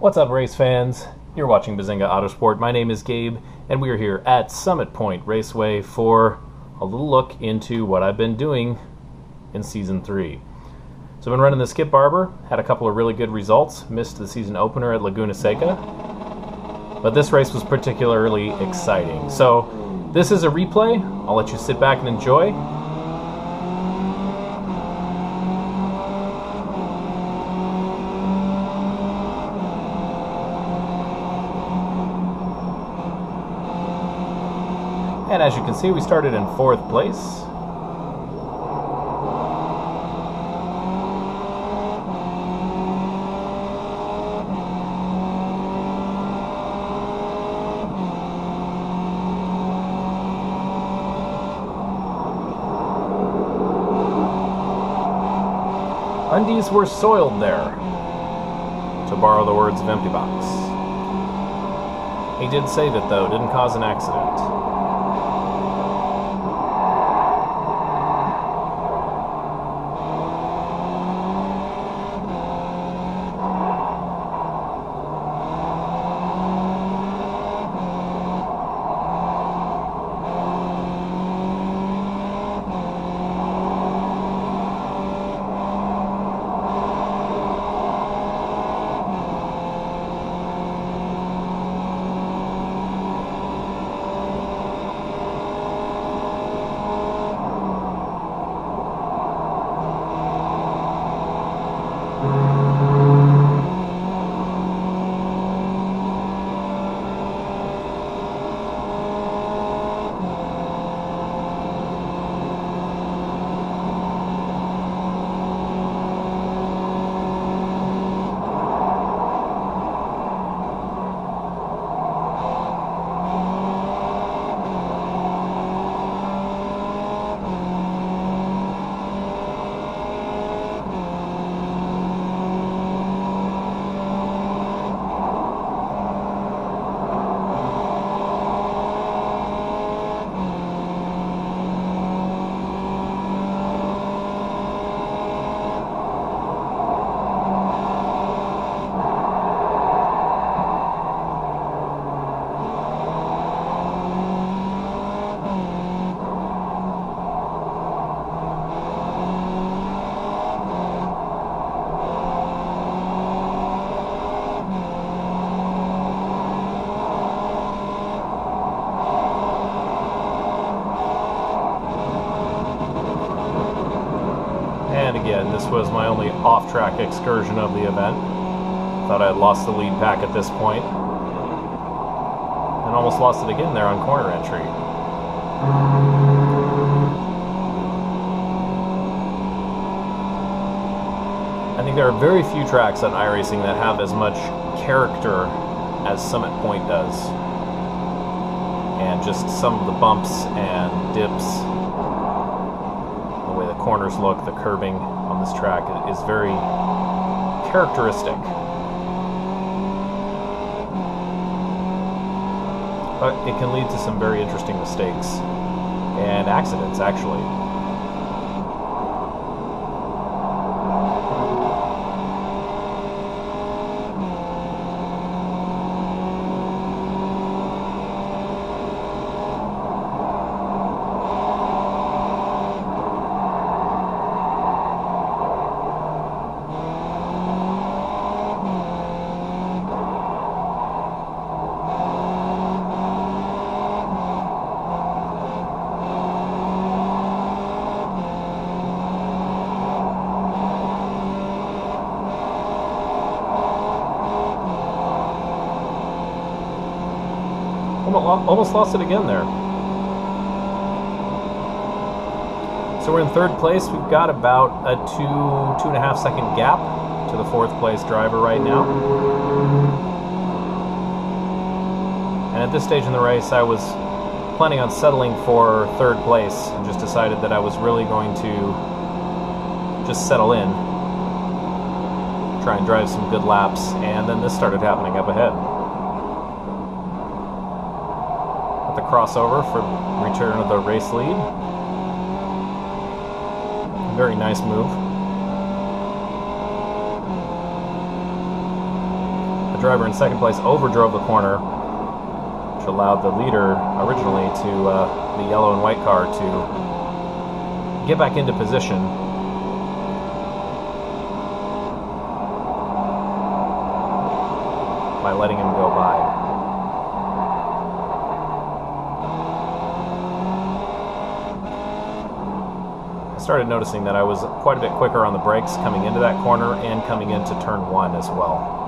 What's up, race fans? You're watching Bazinga Autosport. My name is Gabe, and we are here at Summit Point Raceway for a little look into what I've been doing in Season 3. So I've been running the Skip Barber, had a couple of really good results, missed the season opener at Laguna Seca, but this race was particularly exciting. So this is a replay. I'll let you sit back and enjoy. And as you can see, we started in 4th place. Undies were soiled there, to borrow the words of Empty Box. He did save it though, didn't cause an accident. And again, this was my only off-track excursion of the event. Thought I had lost the lead pack at this point. And almost lost it again there on corner entry. I think there are very few tracks on iRacing that have as much character as Summit Point does. And just some of the bumps and dips, the way the corners look, the curbing on this track is very characteristic. But it can lead to some very interesting mistakes and accidents, actually. Almost lost it again there. So we're in 3rd place. We've got about a 2.5 second gap to the 4th place driver right now. And at this stage in the race, I was planning on settling for 3rd place and just decided that I was really going to just settle in, try and drive some good laps, and then this started happening up ahead. The crossover for return of the race lead. Very nice move. The driver in second place overdrove the corner, which allowed the leader originally to the yellow and white car to get back into position. By letting him go by. I started noticing that I was quite a bit quicker on the brakes coming into that corner and coming into turn 1 as well.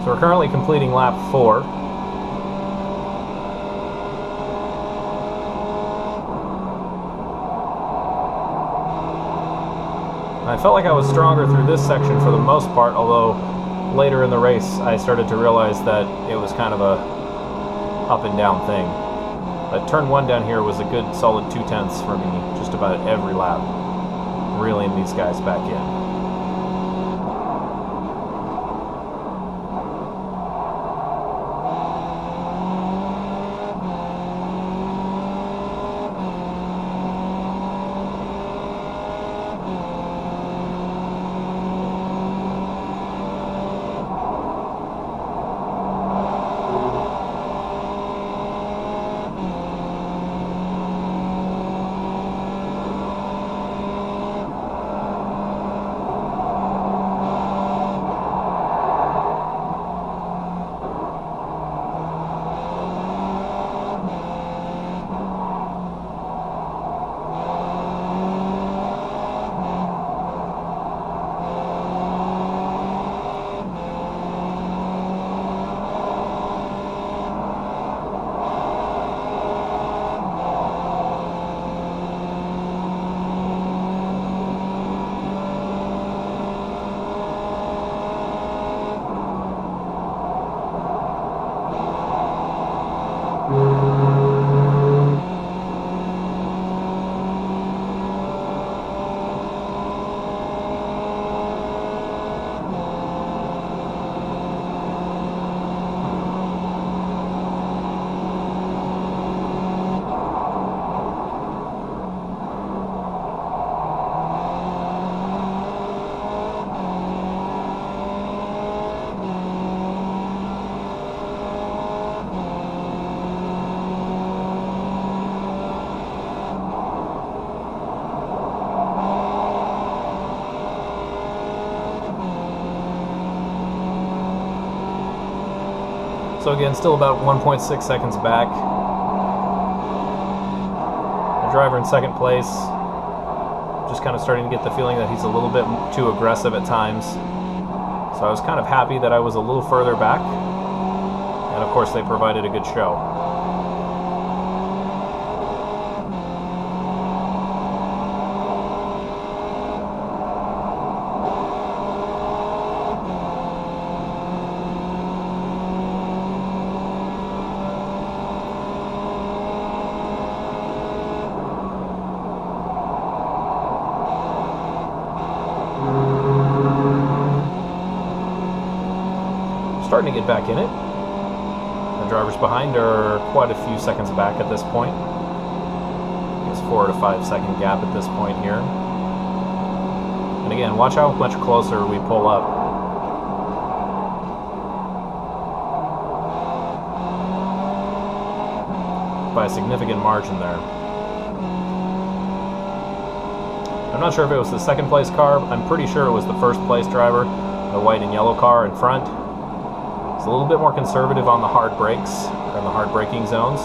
So we're currently completing lap 4. I felt like I was stronger through this section for the most part, although later in the race I started to realize that it was kind of a up and down thing. But turn 1 down here was a good solid 2/10 for me just about every lap, reeling these guys back in. So again, still about 1.6 seconds back. The driver in second place, just kind of starting to get the feeling that he's a little bit too aggressive at times. So I was kind of happy that I was a little further back. And of course they provided a good show. Starting to get back in it. The drivers behind are quite a few seconds back at this point. It's 4 to 5 second gap at this point here. And again, watch how much closer we pull up. By a significant margin there. I'm not sure if it was the second place car. I'm pretty sure it was the first place driver, the white and yellow car in front. A little bit more conservative on the hard brakes and the hard braking zones.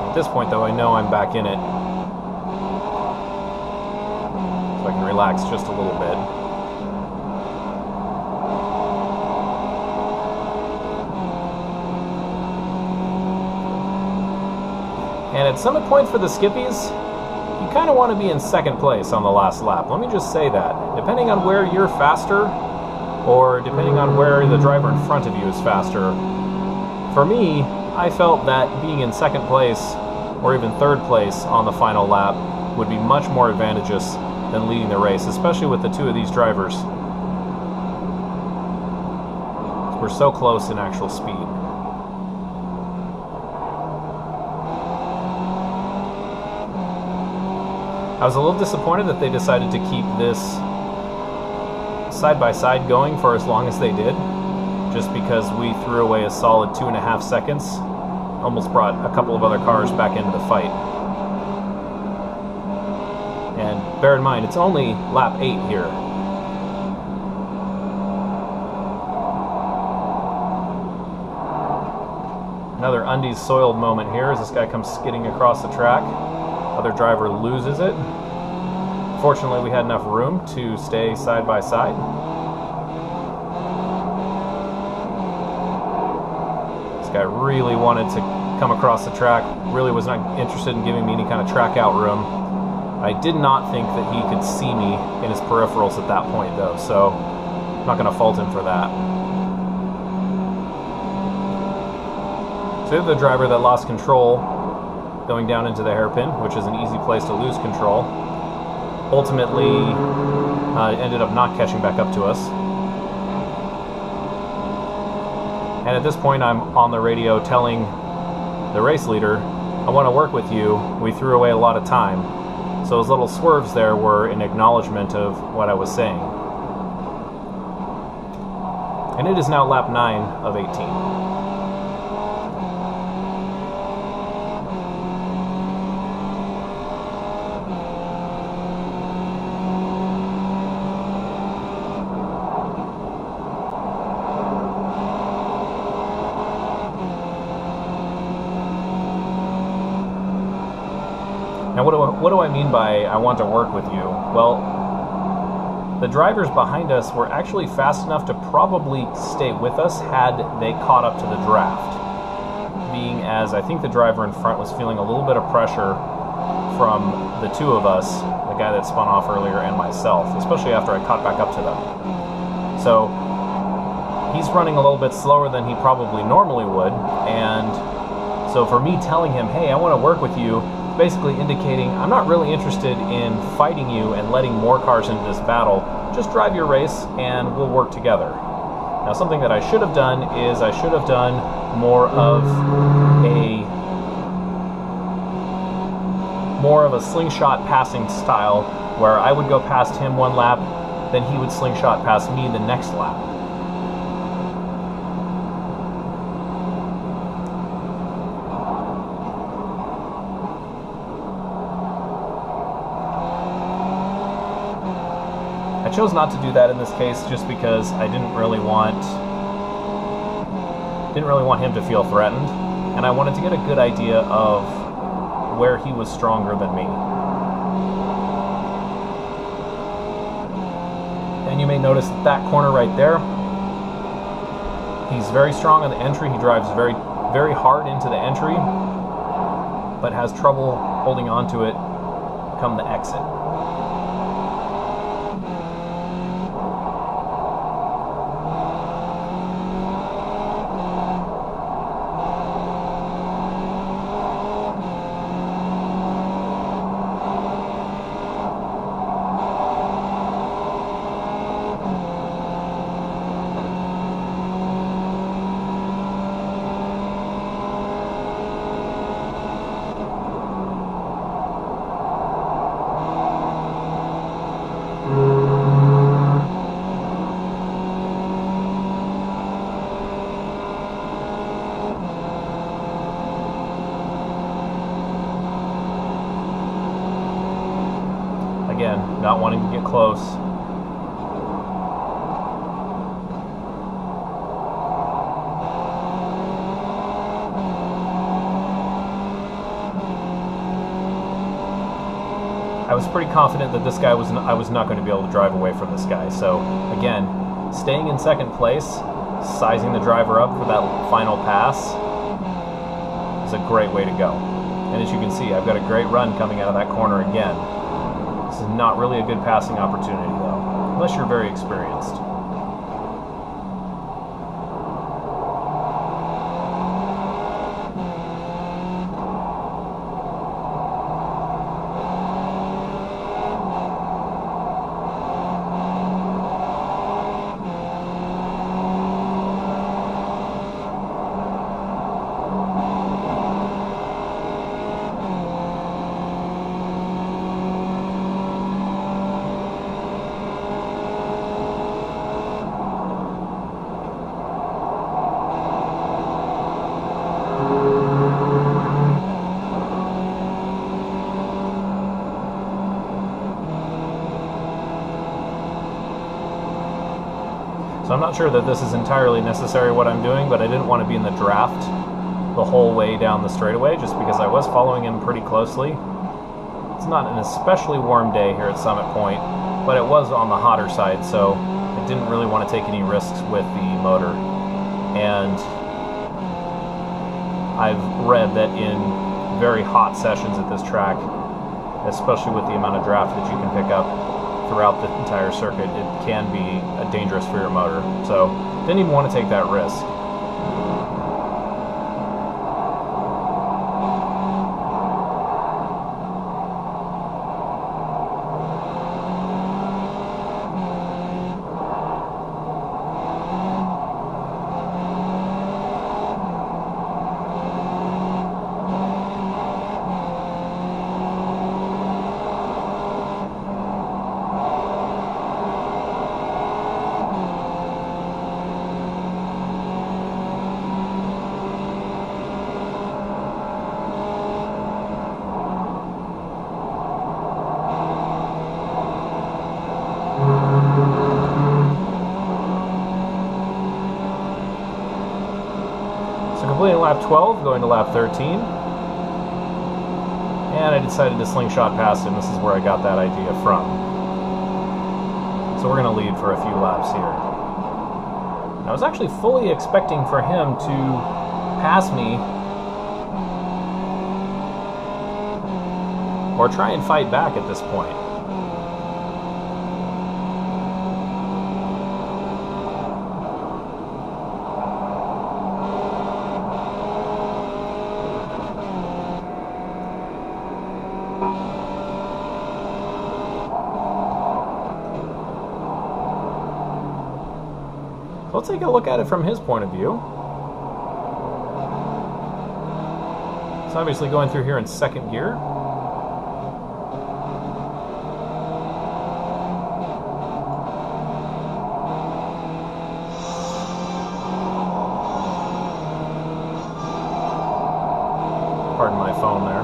At this point though, I know I'm back in it. So I can relax just a little bit. And at Summit Point for the skippies, you kind of want to be in second place on the last lap. Let me just say that. Depending on where you're faster, or depending on where the driver in front of you is faster. For me, I felt that being in second place or even third place on the final lap would be much more advantageous than leading the race, especially with the two of these drivers. We're so close in actual speed. I was a little disappointed that they decided to keep this side-by-side going for as long as they did, just because we threw away a solid 2.5 seconds. Almost brought a couple of other cars back into the fight. And bear in mind, it's only lap 8 here. Another undies soiled moment here as this guy comes skidding across the track. Other driver loses it. Fortunately, we had enough room to stay side by side. This guy really wanted to come across the track, really was not interested in giving me any kind of track out room. I did not think that he could see me in his peripherals at that point though, so I'm not going to fault him for that. So the driver that lost control going down into the hairpin, which is an easy place to lose control, ultimately ended up not catching back up to us. And at this point I'm on the radio telling the race leader, I want to work with you, we threw away a lot of time. So those little swerves there were an acknowledgement of what I was saying. And it is now lap 9 of 18. Now, what do I mean by I want to work with you? Well, the drivers behind us were actually fast enough to probably stay with us had they caught up to the draft. Being as I think the driver in front was feeling a little bit of pressure from the two of us, the guy that spun off earlier and myself, especially after I caught back up to them. So he's running a little bit slower than he probably normally would, and so for me telling him, hey, I want to work with you, basically indicating I'm not really interested in fighting you and letting more cars into this battle. Just drive your race and we'll work together. Now, something that I should have done is I should have done more of a slingshot passing style, where I would go past him one lap, then he would slingshot past me the next lap. I chose not to do that in this case just because I didn't really want him to feel threatened, and I wanted to get a good idea of where he was stronger than me. And you may notice that corner right there, he's very strong on the entry. He drives very, very hard into the entry, but has trouble holding on to it come the exit. Again, not wanting to get close. I was pretty confident that this guy I was not going to be able to drive away from this guy. So again, staying in second place, sizing the driver up for that final pass is a great way to go. And as you can see, I've got a great run coming out of that corner again. This is not really a good passing opportunity though, unless you're very experienced. not sure that this is entirely necessary what I'm doing, but I didn't want to be in the draft the whole way down the straightaway just because I was following him pretty closely. It's not an especially warm day here at Summit Point, but it was on the hotter side, so I didn't really want to take any risks with the motor. And I've read that in very hot sessions at this track, especially with the amount of draft that you can pick up throughout the entire circuit, it can be dangerous for your motor. So didn't even want to take that risk. Completing lap 12, going to lap 13. And I decided to slingshot past him. This is where I got that idea from. So we're going to lead for a few laps here. I was actually fully expecting for him to pass me or try and fight back at this point. Let's take a look at it from his point of view. It's obviously going through here in second gear. Pardon my phone there.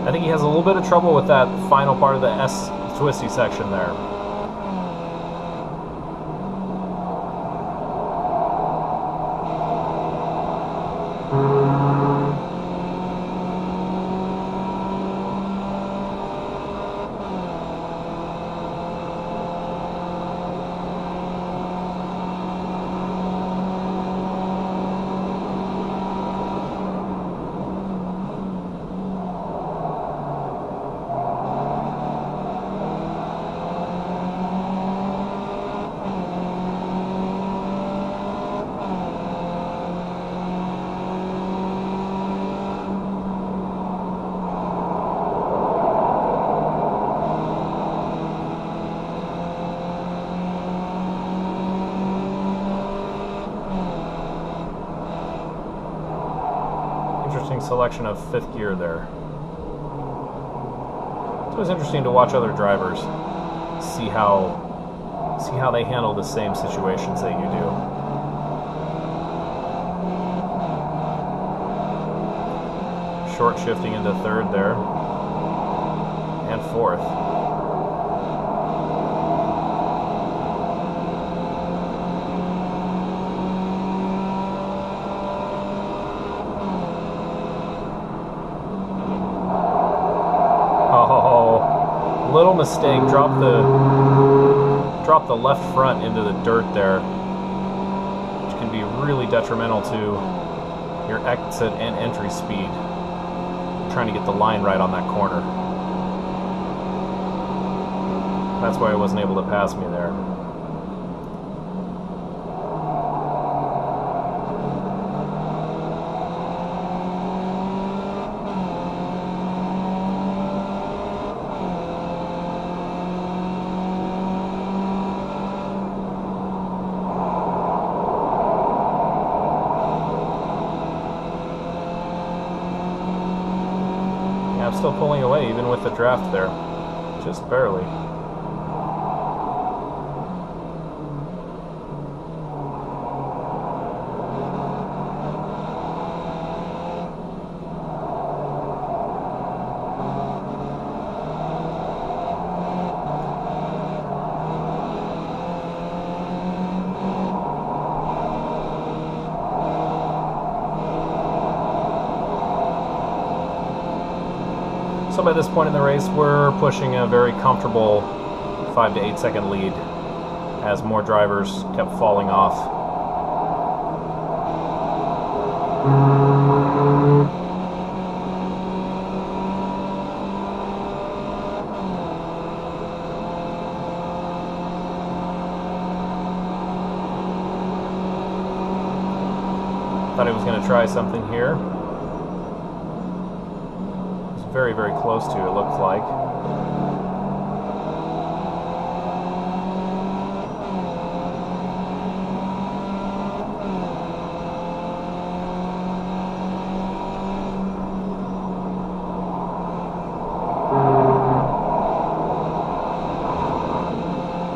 I think he has a little bit of trouble with that final part of the S twisty section there. Interesting selection of fifth gear there. It's always interesting to watch other drivers, see how they handle the same situations that you do. Short shifting into third there, and fourth. Little mistake, drop the left front into the dirt there, which can be really detrimental to your exit and entry speed. I'm trying to get the line right on that corner. That's why I wasn't able to pass me there. I'm still pulling away even with the draft there, just barely. So by this point in the race, we're pushing a very comfortable 5 to 8 second lead as more drivers kept falling off. Thought he was going to try something here. It's very, very close to, it looks like.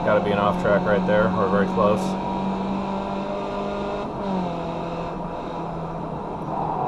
Got to be an off track right there, or very close.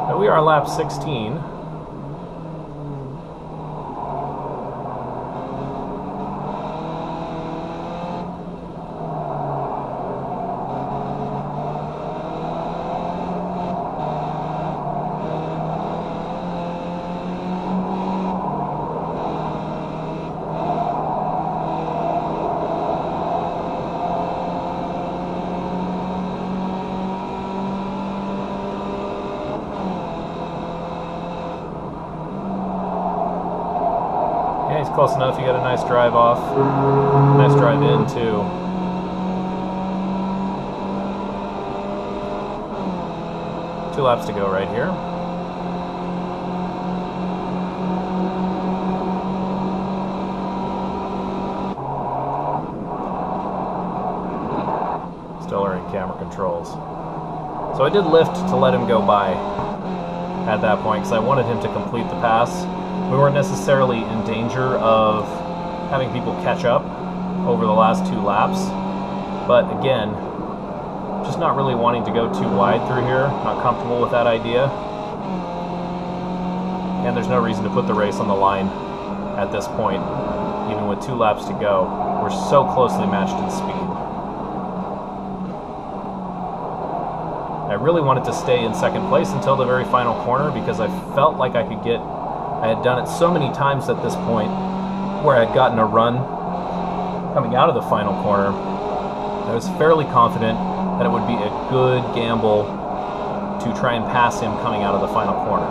Now we are lap 16. Yeah, he's close enough. You got a nice drive off. Nice drive in, too. Two laps to go right here. Still learning camera controls. So I did lift to let him go by at that point because I wanted him to complete the pass. We weren't necessarily in danger of having people catch up over the last 2 laps, but again, just not really wanting to go too wide through here, not comfortable with that idea, and there's no reason to put the race on the line at this point, even with 2 laps to go. We're so closely matched in speed. I really wanted to stay in second place until the very final corner because I felt like I could get I had done it so many times at this point where I had gotten a run coming out of the final corner. I was fairly confident that it would be a good gamble to try and pass him coming out of the final corner.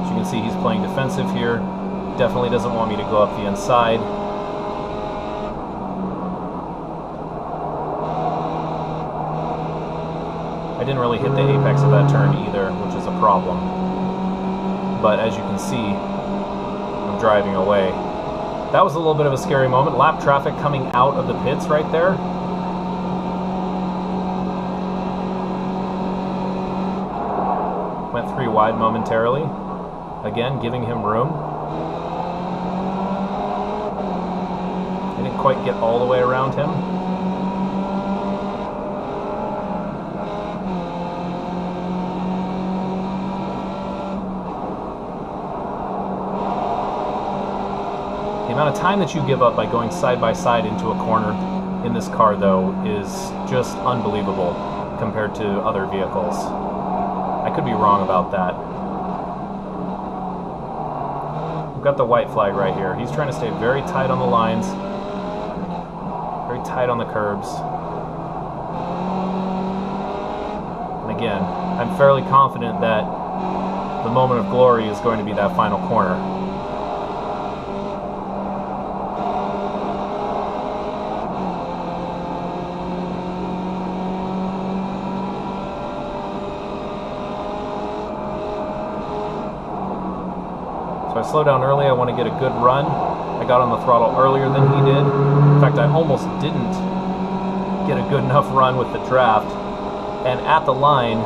As you can see, he's playing defensive here. Definitely doesn't want me to go up the inside. I didn't really hit the apex of that turn either, which is a problem. But as you can see, I'm driving away. That was a little bit of a scary moment. Lap traffic coming out of the pits right there. Went 3 wide momentarily. Again, giving him room. Didn't quite get all the way around him. The amount of time that you give up by going side by side into a corner in this car, though, is just unbelievable compared to other vehicles. I could be wrong about that. We've got the white flag right here. He's trying to stay very tight on the lines, very tight on the curbs. And again, I'm fairly confident that the moment of glory is going to be that final corner. So I slowed down early. I want to get a good run. I got on the throttle earlier than he did. In fact, I almost didn't get a good enough run with the draft. And at the line,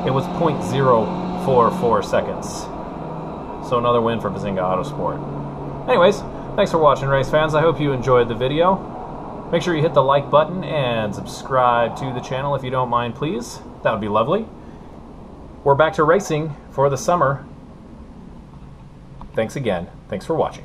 it was 0.044 seconds. So another win for Bazinga Autosport. Anyways, thanks for watching, race fans. I hope you enjoyed the video. Make sure you hit the like button and subscribe to the channel if you don't mind, please. That would be lovely. We're back to racing for the summer. Thanks again. Thanks for watching.